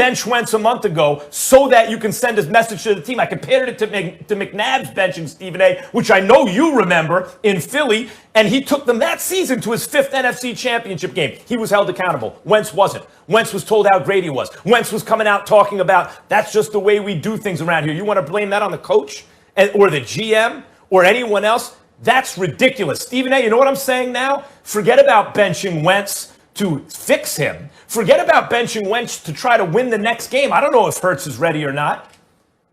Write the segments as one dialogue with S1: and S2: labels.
S1: bench Wentz a month ago so that you can send his message to the team. I compared it to McNabb's benching Stephen A., which I know you remember in Philly, and he took them that season to his 5th NFC championship game. He was held accountable. Wentz wasn't. Wentz was told how great he was. Wentz was coming out talking about, that's just the way we do things around here. You want to blame that on the coach or the GM or anyone else? That's ridiculous. Stephen A., you know what I'm saying now? Forget about benching Wentz to fix him. Forget about benching Wentz to try to win the next game. I don't know if Hurts is ready or not.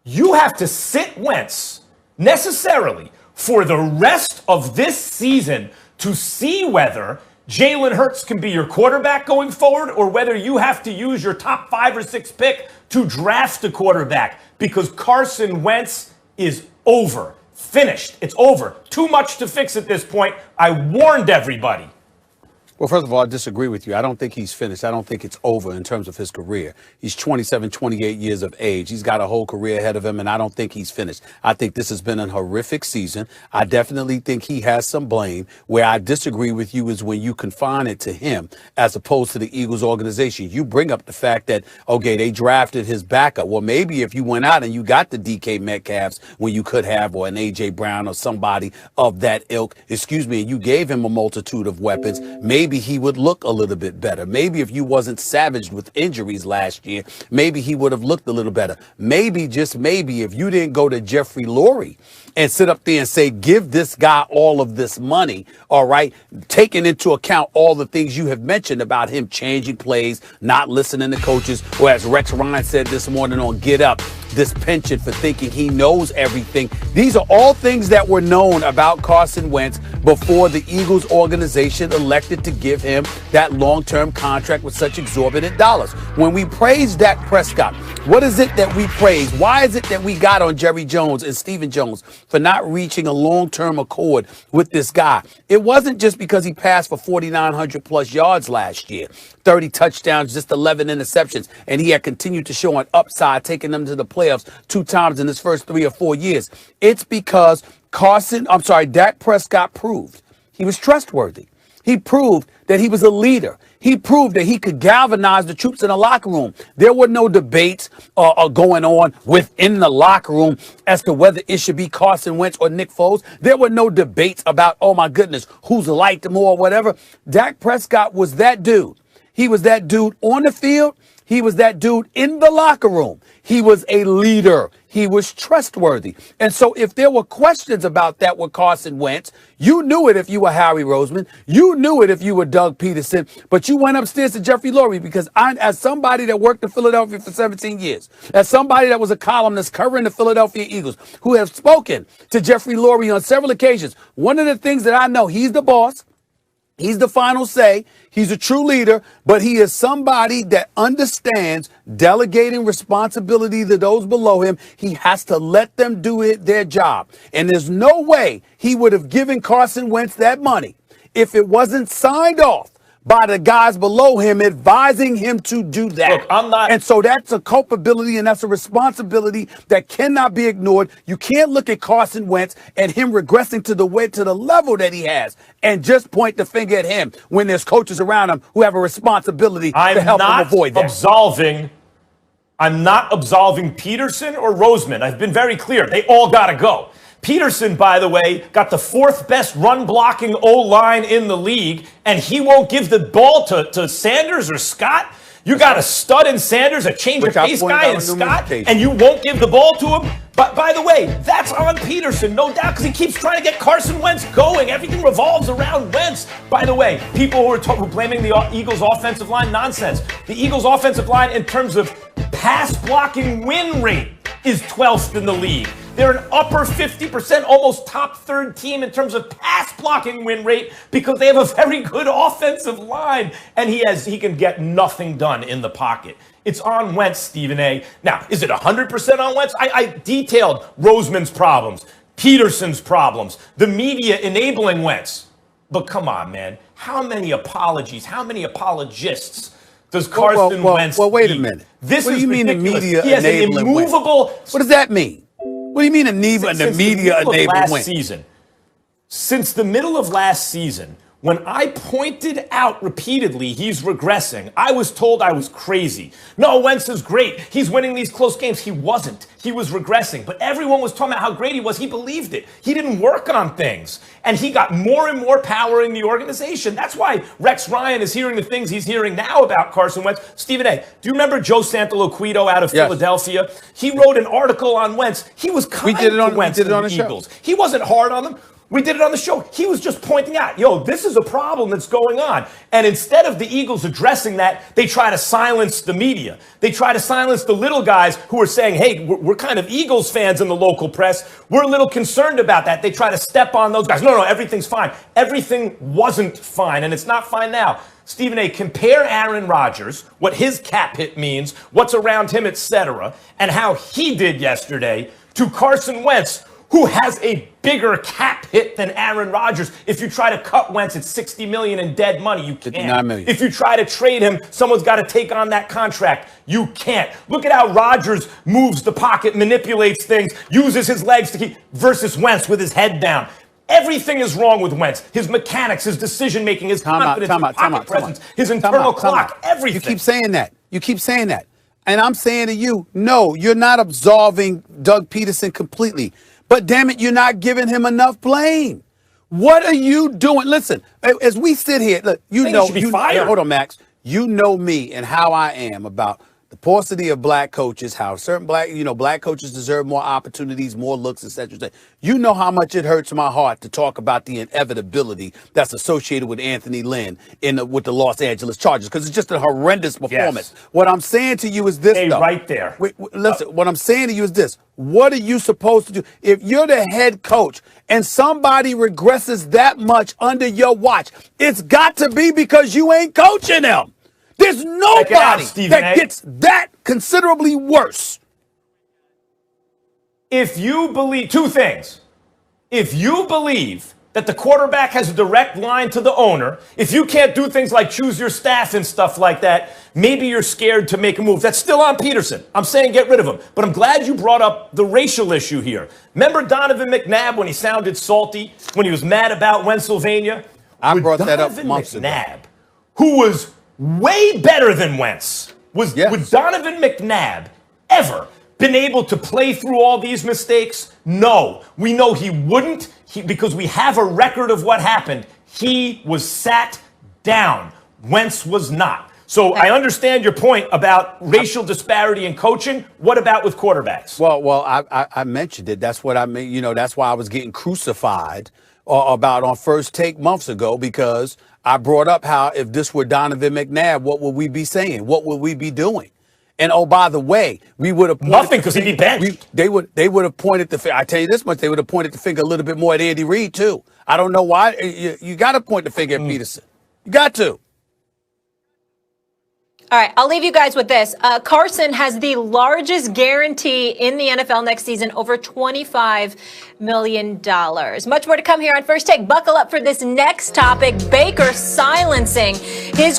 S1: You have to sit Wentz necessarily for the rest of this season to see whether Jalen Hurts can be your quarterback going forward or whether you have to use your top 5 or 6 pick to draft a quarterback, because Carson Wentz is over. Finished. It's over. Too much to fix at this point. I warned everybody.
S2: Well, first of all, I disagree with you. I don't think he's finished. I don't think it's over in terms of his career. He's 27, 28 years of age. He's got a whole career ahead of him, and I don't think he's finished. I think this has been a horrific season. I definitely think he has some blame. Where I disagree with you is when you confine it to him as opposed to the Eagles organization. You bring up the fact that, okay, they drafted his backup. Well, maybe if you went out and you got the DK Metcalfs when you could have, or an A.J. Brown or somebody of that ilk, and you gave him a multitude of weapons, maybe he would look a little bit better. Maybe if you wasn't savaged with injuries last year, maybe he would have looked a little better. Maybe, just maybe, if you didn't go to Jeffrey Lurie and sit up there and say, give this guy all of this money, all right, taking into account all the things you have mentioned about him changing plays, not listening to coaches, or as Rex Ryan said this morning on Get Up, this penchant for thinking he knows everything. These are all things that were known about Carson Wentz before the Eagles organization elected to give him that long-term contract with such exorbitant dollars. When we praise Dak Prescott, what is it that we praise? Why is it that we got on Jerry Jones and Stephen Jones for not reaching a long-term accord with this guy? It wasn't just because he passed for 4,900 plus yards last year, 30 touchdowns, just 11 interceptions, and he had continued to show an upside, taking them to the playoffs 2 times in his first 3 or 4 years. It's because Dak Prescott proved he was trustworthy. He proved that he was a leader. He proved that he could galvanize the troops in the locker room. There were no debates going on within the locker room as to whether it should be Carson Wentz or Nick Foles. There were no debates about, oh my goodness, who's liked more or whatever. Dak Prescott was that dude. He was that dude on the field. He was that dude in the locker room. He was a leader. He was trustworthy. And so if there were questions about that with Carson Wentz, you knew it if you were Harry Roseman. You knew it if you were Doug Peterson. But you went upstairs to Jeffrey Lurie, because as somebody that worked in Philadelphia for 17 years, as somebody that was a columnist covering the Philadelphia Eagles, who have spoken to Jeffrey Lurie on several occasions, one of the things that I know, he's the boss. He's the final say. He's a true leader, but he is somebody that understands delegating responsibility to those below him. He has to let them do their job. And there's no way he would have given Carson Wentz that money if it wasn't signed off by the guys below him advising him to do that.
S1: Look, I'm not.
S2: And so that's a culpability and that's a responsibility that cannot be ignored. You can't look at Carson Wentz and him regressing to the level that he has and just point the finger at him when there's coaches around him who have a responsibility to help him avoid that.
S1: I'm not absolving Peterson or Roseman. I've been very clear. They all got to go. Peterson, by the way, got the 4th best run-blocking O-line in the league, and he won't give the ball to Sanders or Scott? You got a stud in Sanders, a change-of-pace guy in Scott, and you won't give the ball to him? But by the way, that's on Peterson, no doubt, because he keeps trying to get Carson Wentz going. Everything revolves around Wentz. By the way, people who are blaming the Eagles' offensive line, nonsense. The Eagles' offensive line, in terms of pass-blocking win rate, is 12th in the league. They're an upper 50%, almost top 3rd team in terms of pass blocking win rate because they have a very good offensive line, and he can get nothing done in the pocket. It's on Wentz, Stephen A. Now, is it 100% on Wentz? I detailed Roseman's problems, Peterson's problems, the media enabling Wentz. But come on, man. How many apologies, how many apologists does Carson Wentz
S2: Well, wait a
S1: need?
S2: minute.
S1: This
S2: what do
S1: is
S2: you mean the
S1: ridiculous.
S2: media
S1: He has an
S2: enabling
S1: immovable...
S2: Wentz? What does that mean? What do you mean the media enabling Wentz?
S1: Since the middle of last season, When I pointed out repeatedly he's regressing, I was told I was crazy. No, Wentz is great. He's winning these close games. He wasn't. He was regressing. But everyone was talking about how great he was. He believed it. He didn't work on things. And he got more and more power in the organization. That's why Rex Ryan is hearing the things he's hearing now about Carson Wentz. Stephen A., do you remember Joe Santaloquido out of Philadelphia? He wrote an article on Wentz. He was kind to Wentz and the Eagles. He wasn't hard on them. We did it on the show. He was just pointing out, this is a problem that's going on. And instead of the Eagles addressing that, they try to silence the media. They try to silence the little guys who are saying, hey, we're kind of Eagles fans in the local press. We're a little concerned about that. They try to step on those guys. No, everything's fine. Everything wasn't fine, and it's not fine now. Stephen A., compare Aaron Rodgers, what his cap hit means, what's around him, etc., and how he did yesterday to Carson Wentz, who has a bigger cap hit than Aaron Rodgers. If you try to cut Wentz, it's $60 million in dead money. You can't. $59 million. If you try to trade him, someone's got to take on that contract. You can't. Look at how Rodgers moves the pocket, manipulates things, uses his legs to keep, versus Wentz with his head down. Everything is wrong with Wentz. His mechanics, his decision-making, his confidence, his pocket presence, his internal clock, everything.
S2: You keep saying that. You keep saying that. And I'm saying to you, no, you're not absolving Doug Peterson completely. But damn it, you're not giving him enough blame. What are you doing? Listen, as we sit here, look, hold on, Max. You know me and how I am about the paucity of black coaches, how certain black coaches deserve more opportunities, more looks, etc. You know how much it hurts my heart to talk about the inevitability that's associated with Anthony Lynn with the Los Angeles Chargers, because it's just a horrendous performance. Yes. What I'm saying to you is this, though.
S1: Right there.
S2: Listen, what I'm saying to you is this. What are you supposed to do? If you're the head coach and somebody regresses that much under your watch, it's got to be because you ain't coaching them. There's nobody that gets that considerably worse.
S1: If you believe two things, if you believe that the quarterback has a direct line to the owner, if you can't do things like choose your staff and stuff like that, maybe you're scared to make a move. That's still on Peterson. I'm saying get rid of him. But I'm glad you brought up the racial issue here. Remember Donovan McNabb when he sounded salty, when he was mad about Pennsylvania?
S2: I brought that up months ago.
S1: McNabb, who was way better than Wentz. Would Donovan McNabb ever been able to play through all these mistakes? No. We know he wouldn't because we have a record of what happened. He was sat down. Wentz was not. So I understand your point about racial disparity in coaching. What about with quarterbacks?
S2: Well, I mentioned it. That's what I mean. That's why I was getting crucified about on First Take months ago, because I brought up how if this were Donovan McNabb, what would we be saying? What would we be doing? And oh, by the way, we would have
S1: nothing because he'd be benched.
S2: They would have pointed the finger. I tell you this much: they would have pointed the finger a little bit more at Andy Reid too. I don't know why. You got to point the finger at Peterson. You got to.
S3: All right, I'll leave you guys with this. Carson has the largest guarantee in the NFL next season, over $25 million. Much more to come here on First Take. Buckle up for this next topic. Baker silencing his